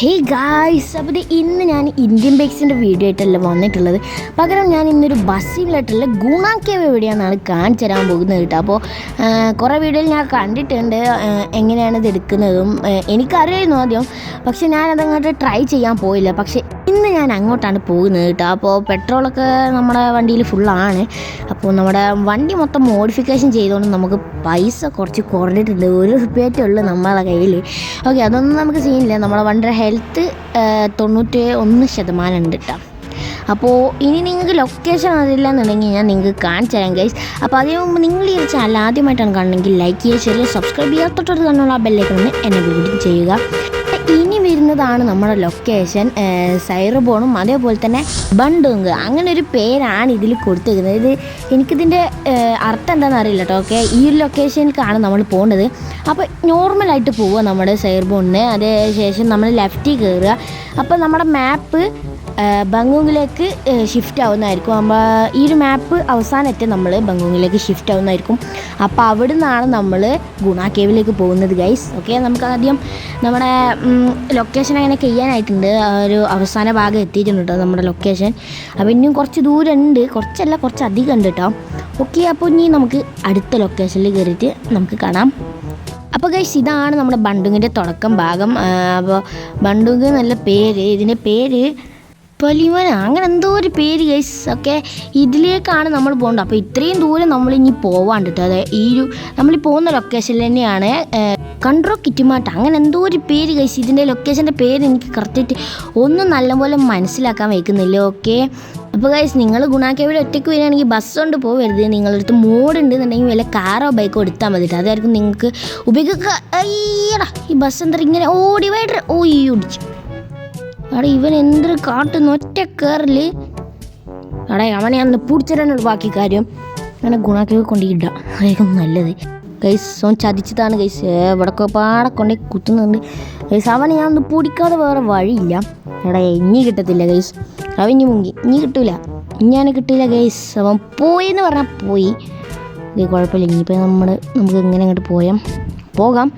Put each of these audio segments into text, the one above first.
Hey guys, അപ്പോൾ ഇന്ന് ഞാൻ ഇന്ത്യൻ ബൈക്സിൻ്റെ വീഡിയോ ആയിട്ടല്ല വന്നിട്ടുള്ളത്. പകരം ഞാൻ ഇന്നൊരു ബസ്സിലായിട്ടുള്ള ഗുണ കേവ് എവിടെയാണെന്നാണ് കാണിച്ചു തരാൻ പോകുന്നത് കേട്ടോ. അപ്പോൾ കുറേ വീഡിയോയിൽ ഞാൻ കണ്ടിട്ടുണ്ട് എങ്ങനെയാണ് ഇത് എടുക്കുന്നതും. എനിക്കറിയായിരുന്നു ആദ്യം, പക്ഷെ ഞാനതങ്ങോട്ട് ട്രൈ ചെയ്യാൻ പോയില്ല. പക്ഷേ ഇന്ന് ഞാൻ അങ്ങോട്ടാണ് പോകുന്നത് കേട്ടോ. അപ്പോൾ പെട്രോളൊക്കെ നമ്മുടെ വണ്ടിയിൽ ഫുള്ളാണ്. അപ്പോൾ നമ്മുടെ വണ്ടി മൊത്തം മോഡിഫിക്കേഷൻ ചെയ്തുകൊണ്ട് നമുക്ക് പൈസ കുറച്ച് കുറഞ്ഞിട്ടുണ്ട്. ₹1 നമ്മളെ കയ്യിൽ. ഓക്കെ, അതൊന്നും നമുക്ക് സീനില്ല. നമ്മുടെ വണ്ടിയുടെ ഹെൽത്ത് 91% ഉണ്ട് കേട്ടോ. അപ്പോൾ ഇനി നിങ്ങൾക്ക് ലൊക്കേഷൻ അറിയില്ല എന്നുണ്ടെങ്കിൽ ഞാൻ നിങ്ങൾക്ക് കാണിച്ചു തരാം ഗൈസ്. അപ്പോൾ അതിന് മുമ്പ് നിങ്ങൾ ഈ ചാനൽ ആദ്യമായിട്ടാണ് കാണണമെങ്കിൽ ലൈക്ക് ചെയ്യുക, ഷെയർ ചെയ്യുക, സബ്സ്ക്രൈബ് ചെയ്യുക, തൊട്ടടുത്ത് തന്നെയുള്ള ആ ബെല്ലേക്ക് ഒന്ന് എന്നെ കൂടി ചെയ്യുക. ഇനി വരുന്നതാണ് നമ്മുടെ ലൊക്കേഷൻ, സൈറബോണും അതേപോലെ തന്നെ ബണ്ടുങ്, അങ്ങനെ ഒരു പേരാണ് ഇതിൽ കൊടുത്തിരിക്കുന്നത്. ഇത് എനിക്കിതിൻ്റെ അർത്ഥം എന്താണെന്ന് അറിയില്ല കേട്ടോ. ഓക്കെ, ഈ ഒരു ലൊക്കേഷനിലേക്കാണ് നമ്മൾ പോകേണ്ടത്. അപ്പോൾ നോർമലായിട്ട് പോവുക നമ്മുടെ സൈറബോണിന്. അതിനുശേഷം നമ്മൾ ലെഫ്റ്റിൽ കയറുക. അപ്പോൾ നമ്മുടെ മാപ്പ് ബംഗൂങ്ങിലേക്ക് ഷിഫ്റ്റ് ആവുന്നതായിരിക്കും. അപ്പോൾ ഈ ഒരു മാപ്പ് അവസാനത്തെ നമ്മൾ ബംഗൂങ്ങിലേക്ക് ഷിഫ്റ്റ് ആവുന്നതായിരിക്കും. അപ്പോൾ അവിടെ നിന്നാണ് നമ്മൾ ഗുണ കേവിലേക്ക് പോകുന്നത് ഗൈസ്. ഓക്കെ, നമുക്ക് ആദ്യം നമ്മുടെ ലൊക്കേഷൻ അങ്ങനെ ചെയ്യാനായിട്ടുണ്ട്. ഒരു അവസാന ഭാഗം എത്തിയിട്ടുണ്ട് കേട്ടോ നമ്മുടെ ലൊക്കേഷൻ. അപ്പോൾ ഇനിയും കുറച്ച് ദൂരം ഉണ്ട്, കുറച്ച് അധികം ഉണ്ട് കേട്ടോ. ഓക്കെ, അപ്പോൾ ഇനി നമുക്ക് അടുത്ത ലൊക്കേഷനിൽ കയറിയിട്ട് നമുക്ക് കാണാം. അപ്പോൾ ഗൈസ്, ഇതാണ് നമ്മുടെ ബണ്ടുങ്ങിൻ്റെ തുടക്കം ഭാഗം. അപ്പോൾ ബണ്ടുങ് നല്ല പേര്, ഇതിൻ്റെ പേര് പൊലിമന, അങ്ങനെ എന്തോ ഒരു പേര് ഗൈസ്. ഓക്കെ, ഇതിലേക്കാണ് നമ്മൾ പോകേണ്ടത്. അപ്പോൾ ഇത്രയും ദൂരം നമ്മളിനി പോവാണ്ട് കേട്ടോ. അതെ, നമ്മൾ പോകുന്ന ലൊക്കേഷനിൽ തന്നെയാണ് കൺട്രോ കിറ്റുമാട്ട, അങ്ങനെ എന്തോ ഒരു പേര് ഗൈസ്. ഇതിൻ്റെ ലൊക്കേഷൻ്റെ പേര് എനിക്ക് കറക്റ്റായിട്ട് ഒന്നും നല്ലപോലെ മനസ്സിലാക്കാൻ വയ്ക്കുന്നില്ല. ഓക്കെ, അപ്പോൾ ഗൈസ്, നിങ്ങൾ ഗുണ കേവിൽ ഒറ്റയ്ക്ക് വരികയാണെങ്കിൽ ബസ് കൊണ്ട് പോകരുത്. നിങ്ങളടുത്ത് മോഡ് ഉണ്ടെന്നുണ്ടെങ്കിൽ വല്ല കാറോ ബൈക്കോ എടുത്താൽ മതി. അതായിരിക്കും നിങ്ങൾക്ക് ഉപയോഗിക്കുക. അയ്യടാ, ഈ ബസ് എന്താ ഇങ്ങനെ ഡിവൈഡർ ഓടിച്ചു. അവിടെ ഇവൻ എന്തൊരു കാട്ടുന്ന ഒറ്റ കയറിൽ. അവിടെ അവനെ അന്ന് പിടിച്ചിടാനുള്ള ബാക്കി കാര്യം. അങ്ങനെ ഗുണാക്കേവ് കൊണ്ടിടാം, അതായിരിക്കും നല്ലത് ഗൈസ്. ഓൻ ചതിച്ചതാണ് ഗൈസ്. ഇവിടൊക്കെ പാടെ കൊണ്ടേ കുത്തുന്നുണ്ട് ഗൈസ്. അവനെ ഞാൻ ഒന്ന് പിടിക്കാതെ വേറെ വഴിയില്ല. എടാ, ഇനി കിട്ടത്തില്ല ഗൈസ്. അവൻ ഇനി മുങ്ങി, ഇനി കിട്ടൂല, ഇനി കിട്ടില്ല ഗൈസ്. അവൻ പോയി എന്ന് പറഞ്ഞാൽ പോയി. ഇത് കുഴപ്പമില്ല. ഇനിയിപ്പോൾ നമുക്ക് എങ്ങനെ അങ്ങോട്ട് പോകാം.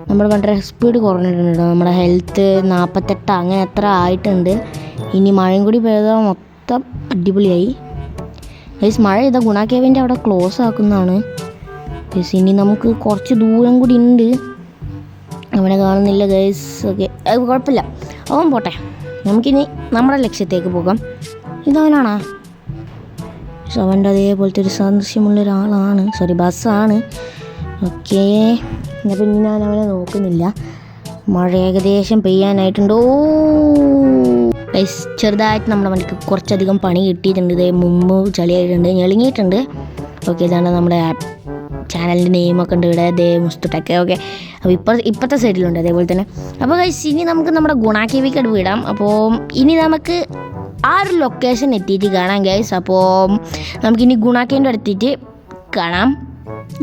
നമ്മുടെ വണ്ടിയുടെ സ്പീഡ് കുറഞ്ഞിട്ടുണ്ട് കേട്ടോ. നമ്മുടെ ഹെൽത്ത് 48 അങ്ങനെ എത്ര ആയിട്ടുണ്ട്. ഇനി മഴയും കൂടി പെയ്താൽ മൊത്തം അടിപൊളിയായി ഗൈസ്. മഴ ചെയ്താൽ ഗുണ കേവിൻ്റെ അവിടെ ക്ലോസ് ആക്കുന്നതാണ് ഗൈസ്. ഇനി നമുക്ക് കുറച്ച് ദൂരം കൂടി ഉണ്ട്. അവനെ കാണുന്നില്ല ഗൈസ്. ഓക്കെ, അത് കുഴപ്പമില്ല, അവൻ പോട്ടെ. നമുക്കിനി നമ്മുടെ ലക്ഷ്യത്തേക്ക് പോകാം. ഇതവനാണോ? അവൻ്റെ അതേപോലത്തെ ഒരു സദൃശ്യമുള്ള ഒരാളാണ്, ബസ്സാണ്. ഓക്കേ, അപ്പോൾ ഇനി ഞാൻ അവനെ നോക്കുന്നില്ല. മഴ ഏകദേശം പെയ്യാനായിട്ടുണ്ടോ ഗൈസ്. ചെറുതായിട്ട് നമ്മുടെ വണ്ടിക്ക് കുറച്ചധികം പണി കിട്ടിയിട്ടുണ്ട്. ഇതേ മുമ്പ് ചളിയായിട്ടുണ്ട്, ഞെളിങ്ങിയിട്ടുണ്ട്. ഓക്കെ, ഇതാണ് നമ്മുടെ ചാനലിൻ്റെ നെയിമൊക്കെ ഉണ്ട് ഇവിടെ, ദേ മുസ്തുട്ടൊക്കെ. ഓക്കെ, അപ്പോൾ ഇപ്പോഴത്തെ സൈഡിലുണ്ട് അതേപോലെ തന്നെ. അപ്പോൾ ഗൈസ്, ഇനി നമുക്ക് നമ്മുടെ ഗുണ കേവിലേക്ക് വിടാം. അപ്പോൾ ഇനി നമുക്ക് ആ ഒരു ലൊക്കേഷൻ എത്തിയിട്ട് കാണാം ഗൈസ്. അപ്പോൾ നമുക്കിനി ഗുണ കേവിൻ്റെ അടുത്തിട്ട് കാണാം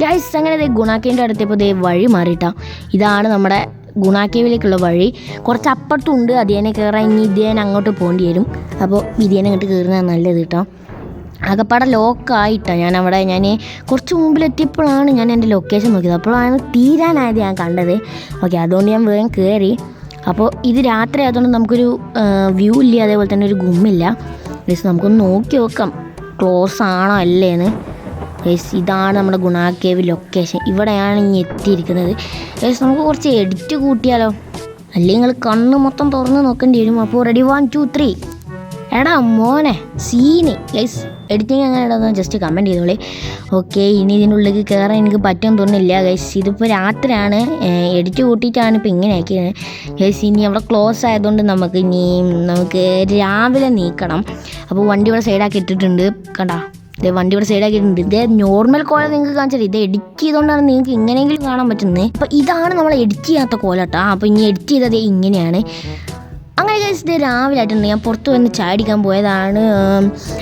ഗൈസ്. അങ്ങനെ ഗുണ കേവിൻ്റെ അടുത്തപ്പോൾ വഴി മാറിയിട്ടാണ്. ഇതാണ് നമ്മുടെ ഗുണ കേവിലേക്കുള്ള വഴി. കുറച്ച് അപ്പുറത്തുണ്ട്, അതേനെ കയറാൻ ഇനി ഇതേനെ അങ്ങോട്ട് പോകേണ്ടി വരും. അപ്പോൾ ഇതേനെ അങ്ങോട്ട് കയറുന്നതാണ് നല്ലത് കേട്ടോ. ആകെപ്പാടെ ലോക്കായിട്ടാണ് ഞാൻ കുറച്ച് മുമ്പിലെത്തിയപ്പോഴാണ് ഞാൻ എൻ്റെ ലൊക്കേഷൻ നോക്കിയത്. അപ്പോഴാണ് തീരാനായത് ഞാൻ കണ്ടത്. ഓക്കെ, അതുകൊണ്ട് ഞാൻ വേഗം കയറി. അപ്പോൾ ഇത് രാത്രി ആയതുകൊണ്ട് നമുക്കൊരു വ്യൂ ഇല്ല, അതേപോലെ തന്നെ ഒരു ഗുമ്മില്ല ഗൈസ്. നമുക്കൊന്ന് നോക്കി നോക്കാം ക്ലോസ് ആണോ അല്ലേന്ന് ഗൈസ്. ഇതാണ് നമ്മുടെ ഗുണ കേവ് ലൊക്കേഷൻ. ഇവിടെയാണ് ഇനി എത്തിയിരിക്കുന്നത് ഗൈസ്. നമുക്ക് കുറച്ച് എഡിറ്റ് കൂട്ടിയാലോ, അല്ലെങ്കിൽ നിങ്ങൾ കണ്ണ് മൊത്തം തുറന്ന് നോക്കേണ്ടി വരും. അപ്പോൾ റെഡി 1 2 3. എടാ മോനെ, സീന് ഗൈസ്. എഡിറ്റിങ് അങ്ങനെ ഇടാന്ന് ജസ്റ്റ് കമൻറ്റ് ചെയ്തോളേ. ഓക്കെ, ഇനി ഇതിനുള്ളിൽ കയറാൻ എനിക്ക് പറ്റുമെന്ന് തോന്നുന്നില്ല ഗൈസ്. ഇതിപ്പോൾ രാത്രിയാണ്, എഡിറ്റ് കൂട്ടിയിട്ടാണ് ഇപ്പോൾ ഇങ്ങനെ ആക്കിയത് ഗൈസ്. ഇനി അവിടെ ക്ലോസ് ആയതുകൊണ്ട് നമുക്ക് രാവിലെ നീക്കണം. അപ്പോൾ വണ്ടി ഇവിടെ സൈഡാക്കി ഇട്ടിട്ടുണ്ട് കണ്ടാ. വണ്ടി ഇവിടെ സൈഡാക്കിയിട്ടുണ്ട്. ഇത് നോർമൽ കോല നിങ്ങൾക്ക് കാണിച്ചാൽ ഇത് എഡിറ്റ് ചെയ്തുകൊണ്ടാണ് നിങ്ങൾക്ക് ഇങ്ങനെയെങ്കിലും കാണാൻ പറ്റുന്നത്. അപ്പോൾ ഇതാണ് നമ്മൾ എഡിറ്റ് ചെയ്യാത്ത കോലട്ടാ. അപ്പോൾ ഇനി എഡിറ്റ് ചെയ്തത് ഇങ്ങനെയാണ്. അങ്ങനെ ഗൈസ്, ഇത് രാവിലെ ആയിട്ടുണ്ട്. ഞാൻ പുറത്ത് വന്ന് ചാടിക്കാൻ പോയതാണ്.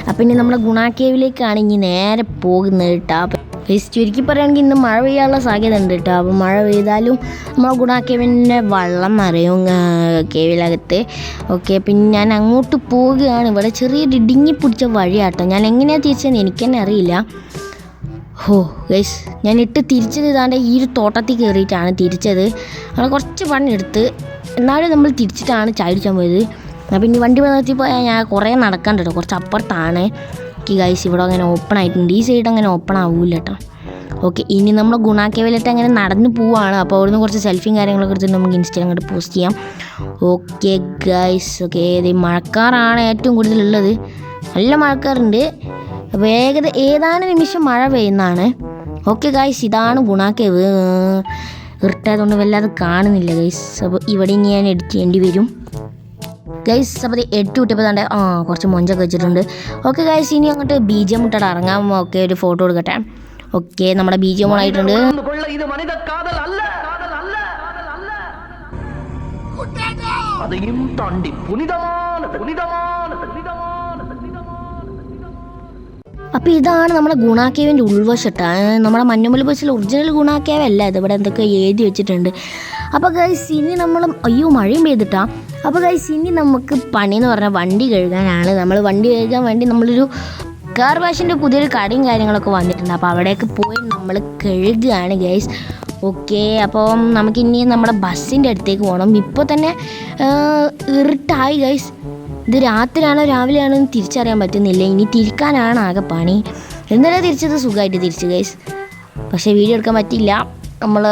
അപ്പം ഇനി നമ്മളെ ഗുണ കേവിലേക്കാണ് ഇനി നേരെ പോകുന്നത് കേട്ടോ. ഗൈസ്, ചുരുക്കി പറയുകയാണെങ്കിൽ ഇന്ന് മഴ പെയ്യാനുള്ള സാധ്യത ഉണ്ട് കേട്ടോ. അപ്പോൾ മഴ പെയ്താലും നമ്മളെ ഗുണ കേവിൻ്റെ വെള്ളം നിറയും കേവിലകത്ത്. ഓക്കെ, പിന്നെ ഞാൻ അങ്ങോട്ട് പോവുകയാണ്. ഇവിടെ ചെറിയൊരു ഇടുങ്ങി പിടിച്ച വഴിയാട്ടോ. ഞാൻ എങ്ങനെയാണ് തിരിച്ചതെന്ന് എനിക്ക് തന്നെ അറിയില്ല. ഹോ ഗൈസ് ഞാൻ തിരിച്ചത് ഇതാണ്ട് ഈ ഒരു തോട്ടത്തിൽ കയറിയിട്ടാണ് തിരിച്ചത്. നമ്മൾ കുറച്ച് പണിയെടുത്ത് എന്നാലും നമ്മൾ തിരിച്ചിട്ടാണ് ചായ കുടിക്കാൻ പോയത്. അപ്പോൾ ഇനി വണ്ടി നിർത്തി പോയാൽ ഞാൻ കുറേ നടക്കാണ്ട് കേട്ടോ, കുറച്ച് അപ്പുറത്താണ്. ഓക്കെ ഗൈസ് ഇവിടെ അങ്ങനെ ഓപ്പൺ ആയിട്ടുണ്ട്, ഈ സൈഡ് അങ്ങനെ ഓപ്പൺ ആവില്ല കേട്ടോ. ഓക്കെ ഇനി നമ്മൾ ഗുണാക്കേവിലിട്ട് അങ്ങനെ നടന്ന് പോവാണ്. അപ്പോൾ അവിടുന്ന് കുറച്ച് സെൽഫിയും കാര്യങ്ങളൊക്കെ എടുത്തിട്ട് നമുക്ക് ഇൻസ്റ്റാഗ്രാമിൽ പോസ്റ്റ് ചെയ്യാം. ഓക്കെ ഗൈസ് ഓക്കെ ഇത് മഴക്കാറാണ് ഏറ്റവും കൂടുതലുള്ളത്, നല്ല മഴക്കാറുണ്ട്. അപ്പോൾ ഏതാനും നിമിഷം മഴ പെയ്യുന്നതാണ്. ഓക്കെ ഗൈസ് ഇതാണ് ഗുണാക്കേവ്. ഇറിട്ടായതുകൊണ്ട് വല്ലാതെ കാണുന്നില്ല ഗൈസ്. അപ്പോൾ ഇവിടെ ഇനി ഞാൻ എഡിറ്റ് ചെയ്യേണ്ടി വരും ഗൈസ്. അപ്പോൾ എട്ട് വിട്ടപ്പോൾ തന്നെ കുറച്ച് മൊഞ്ചൊക്കെ വെച്ചിട്ടുണ്ട്. ഓക്കെ ഗൈസ് ഇനി അങ്ങോട്ട് BGM ഇട്ടിട്ട് ഇറങ്ങാം. ഓക്കെ ഒരു ഫോട്ടോ എടുക്കട്ടെ. ഓക്കെ നമ്മുടെ BGM ആയിട്ടുണ്ട്. അപ്പോൾ ഇതാണ് നമ്മുടെ ഗുണാക്കേവിൻ്റെ ഉൾവശട്ടാണ്. നമ്മുടെ മഞ്ഞുമല ബസ്സിൽ ഒറിജിനൽ ഗുണാക്കേവല്ല ഇത്, ഇവിടെ എന്തൊക്കെ എഴുതി വെച്ചിട്ടുണ്ട്. അപ്പോൾ ഗൈസ് ഇനി നമ്മൾ മഴയും പെയ്തിട്ടാ. അപ്പോൾ ഗൈസ് ഇനി നമുക്ക് പണി എന്ന് പറഞ്ഞാൽ വണ്ടി കഴുകാനാണ്. നമ്മൾ വണ്ടി കഴുകാൻ വേണ്ടി നമ്മളൊരു കാർ വാഷിൻ്റെ പുതിയൊരു കടയും കാര്യങ്ങളൊക്കെ വന്നിട്ടുണ്ട്. അപ്പോൾ അവിടേക്ക് പോയി നമ്മൾ കഴുകുകയാണ് ഗൈസ്. ഓക്കെ അപ്പം നമുക്കിനി നമ്മുടെ ബസ്സിൻ്റെ അടുത്തേക്ക് പോകണം. ഇപ്പോൾ തന്നെ ഇരുട്ടായി ഗൈസ്. ഇത് രാത്രിയാണോ രാവിലെയാണോ എന്ന് തിരിച്ചറിയാൻ പറ്റുന്നില്ല. ഇനി തിരിക്കാനാണ് ആകെ പണി. എന്നാലും തിരിച്ചത് സുഖമായിട്ട് തിരിച്ചു ഗൈസ്, പക്ഷേ വീഡിയോ എടുക്കാൻ പറ്റില്ല. നമ്മൾ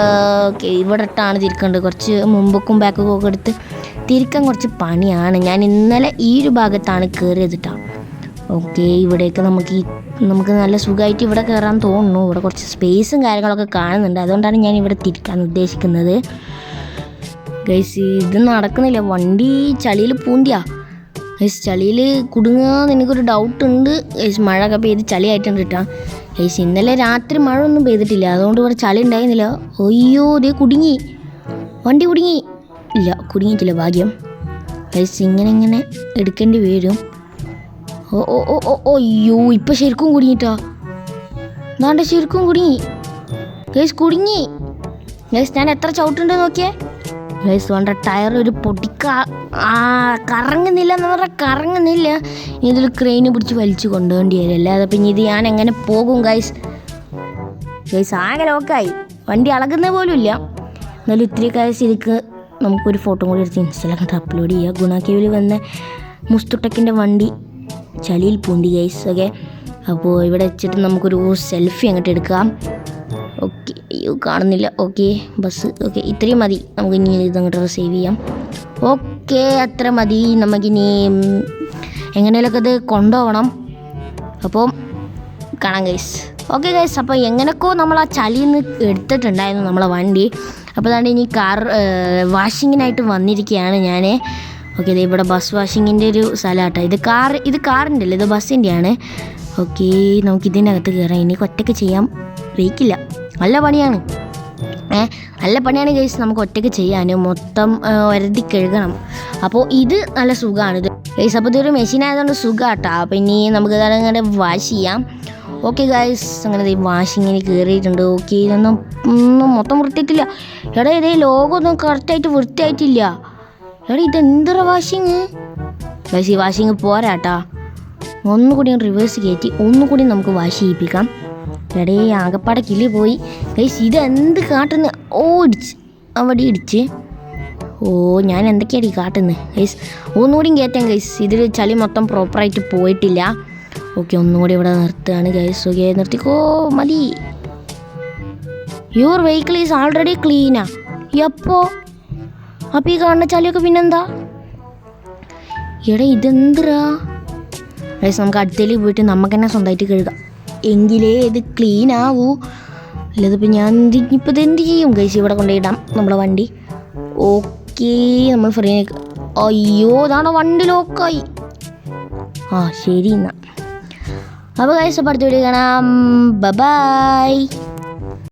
ഇവിടെ ഇട്ടാണ് തിരിക്കേണ്ടത്. കുറച്ച് മുമ്പൊക്കും ബാക്കൊക്കെ ഒക്കെ എടുത്ത് തിരിക്കാൻ കുറച്ച് പണിയാണ്. ഞാൻ ഇന്നലെ ഈ ഒരു ഭാഗത്താണ് കയറിയതിട്ടാണ്. ഓക്കെ ഇവിടേക്ക് നമുക്ക് നല്ല സുഖമായിട്ട് ഇവിടെ കയറാൻ തോന്നുന്നു. ഇവിടെ കുറച്ച് സ്പേസും കാര്യങ്ങളൊക്കെ കാണുന്നുണ്ട്, അതുകൊണ്ടാണ് ഞാൻ ഇവിടെ തിരിക്കാൻ ഉദ്ദേശിക്കുന്നത് ഗൈസ്. ഇത് നടക്കുന്നില്ല, വണ്ടി ചളിയിൽ പൂന്തിയാ ഗൈസ്. ചളിയിൽ കുടുങ്ങാന്ന് എനിക്കൊരു ഡൗട്ടുണ്ട് ഗൈസ്. മഴയൊക്കെ പെയ്ത് ചളിയായിട്ടുണ്ട് കേട്ടോ ഗൈസ്. ഇന്നലെ രാത്രി മഴ ഒന്നും പെയ്തിട്ടില്ല, അതുകൊണ്ട് ഇവിടെ ചളി ഉണ്ടായിരുന്നില്ല. അയ്യോ ദേ കുടുങ്ങി, വണ്ടി കുടുങ്ങി. ഇല്ല കുടുങ്ങിയിട്ടില്ല, ഭാഗ്യം ഗൈസ്. ഇങ്ങനെ എടുക്കേണ്ടി വരും. അയ്യോ ഇപ്പം ശരിക്കും കുടുങ്ങിട്ടാ, എന്താണ്ട് ശരിക്കും കുടുങ്ങി ഗൈസ്, കുടുങ്ങി ഗൈസ്. ഞാൻ എത്ര ചവിട്ടുണ്ടെന്ന് നോക്കിയേ ഗൈസ്. വേണ്ട ടയർ ഒരു കറങ്ങുന്നില്ല എന്ന് പറഞ്ഞാൽ കറങ്ങുന്നില്ല. ഇതിൽ ക്രെയിന് പിടിച്ച് വലിച്ചു കൊണ്ടുപോകേണ്ടി വരും, അല്ലാതെ പിന്നെ ഇത് ഞാൻ എങ്ങനെ പോകും ഗൈസ്. ആകെ ലോക്കായി, വണ്ടി അളകുന്ന പോലും ഇല്ല. എന്നാലും ഇത്തിരി ശരിക്ക് നമുക്കൊരു ഫോട്ടോ കൂടി എടുത്ത് ഇൻസ്റ്റയിലൊക്കെ അപ്ലോഡ് ചെയ്യുക. ഗുണാക്കേവിൽ വന്ന മുസ്തുട്ടക്കിൻ്റെ വണ്ടി ചളിയിൽ പൂണ്ടി ഗൈസ്. ഓക്കെ അപ്പോൾ ഇവിടെ വെച്ചിട്ട് നമുക്കൊരു സെൽഫി അങ്ങോട്ട് എടുക്കാം. ഓക്കെ അയ്യോ കാണുന്നില്ല. ഓക്കെ ബസ് ഓക്കെ ഇത്രയും മതി, നമുക്കിനി ഇതങ്ങോട്ട് സേവ് ചെയ്യാം. ഓക്കെ അത്ര മതി. നമുക്കിനി എങ്ങനെയൊക്കെ ഇത് കൊണ്ടുപോകണം. അപ്പോൾ കാണാം ഗൈസ്. ഓക്കെ ഗൈസ് അപ്പോൾ എങ്ങനെയൊക്കെ നമ്മൾ ആ ചളിയിൽ നിന്ന് എടുത്തിട്ടുണ്ടായിരുന്നു നമ്മളെ വണ്ടി. അപ്പോൾ അതാണ്ട് ഇനി കാർ വാഷിങ്ങിനായിട്ട് വന്നിരിക്കുകയാണ് ഞാൻ. ഓക്കെ ഇത് ഇവിടെ ബസ് വാഷിങ്ങിൻ്റെ ഒരു സ്ഥലമാട്ടോ. ഇത് കാറിൻ്റെ അല്ല, ഇത് ബസ്സിൻ്റെയാണ്. ഓക്കെ നമുക്കിതിൻ്റെ അകത്ത് കയറാം. ഇനി ഒറ്റയ്ക്ക് ചെയ്യാൻ വെയ്ക്കില്ല, നല്ല പണിയാണ് നല്ല പണിയാണ് ഗൈസ്. നമുക്ക് ഒറ്റയ്ക്ക് ചെയ്യാൻ മൊത്തം വരുതി കഴുകണം. അപ്പോൾ ഇത് നല്ല സുഖമാണ് ഇത് ഗൈസ്. അപ്പോൾ ഇതൊരു മെഷീൻ ആയതുകൊണ്ട് സുഖമാട്ടോ. അപ്പോൾ ഇനി നമുക്ക് അങ്ങനെ വാഷ് ചെയ്യാം. ഓക്കെ ഗൈസ് അങ്ങനെ വാഷിങ്ങിന് കയറിയിട്ടുണ്ട്. ഓക്കെ ഇതൊന്നും മൊത്തം വൃത്തിയിട്ടില്ല. എടാ ഇതേ ലോഗൊന്നും കറക്റ്റായിട്ട് വൃത്തിയായിട്ടില്ല. എടാ ഇതെന്തറ വാഷിങ് ഗൈസ്. ഈ വാഷിങ് പോരാട്ടാ, ഒന്നുകൂടി റിവേഴ്സ് കയറ്റി ഒന്നുകൂടി നമുക്ക് വാഷ് ചെയ്യിപ്പിക്കാം. എടേ ആകപ്പാടെ കിളി പോയി ഗൈസ്. ഇതെന്ത് കാട്ടുന്നു? ഇടിച്ച് അവിടെ ഇടിച്ച്. ഞാൻ എന്തൊക്കെയാണ് ഈ കാട്ടുന്നത് ഗൈസ്. ഒന്നുകൂടി കയറ്റാം ഗൈസ്. ഇതിൽ ചളി മൊത്തം പ്രോപ്പറായിട്ട് പോയിട്ടില്ല. ഓക്കെ ഒന്നുകൂടി ഇവിടെ നിർത്തുകയാണ് ഗൈസ്. ഓക്കെ നിർത്തിക്കോ മതി. യുവർ വെഹിക്കിൾ ഈസ് ആൾറെഡി ക്ലീനാ. എപ്പോൾ അപ്പോൾ ഈ കാണുന്ന ചളിയൊക്കെ പിന്നെന്താ? എടാ ഇതെന്തരാ ഗൈസ്. നമുക്ക് അടുത്തേക്ക് പോയിട്ട് നമുക്ക് തന്നെ സ്വന്തമായിട്ട് കഴുകാം, എങ്കിലേ ഇത് ക്ലീൻ ആവൂ. അല്ലതിപ്പോൾ ഞാൻ ഇപ്പോൾ ഇതെന്ത് ചെയ്യും ഗൈസ്? ഇവിടെ കൊണ്ടുപോയിടാം നമ്മളെ വണ്ടി. ഓക്കെ നമ്മൾ ഫ്രീ. അയ്യോ ഇതാണോ വണ്ടി ലോക്കായി. ശരി എന്നാൽ അപ്പോൾ ഗൈസ് അപ്പോൾ അടുത്ത വീഡിയോ കാണാം. ബൈ.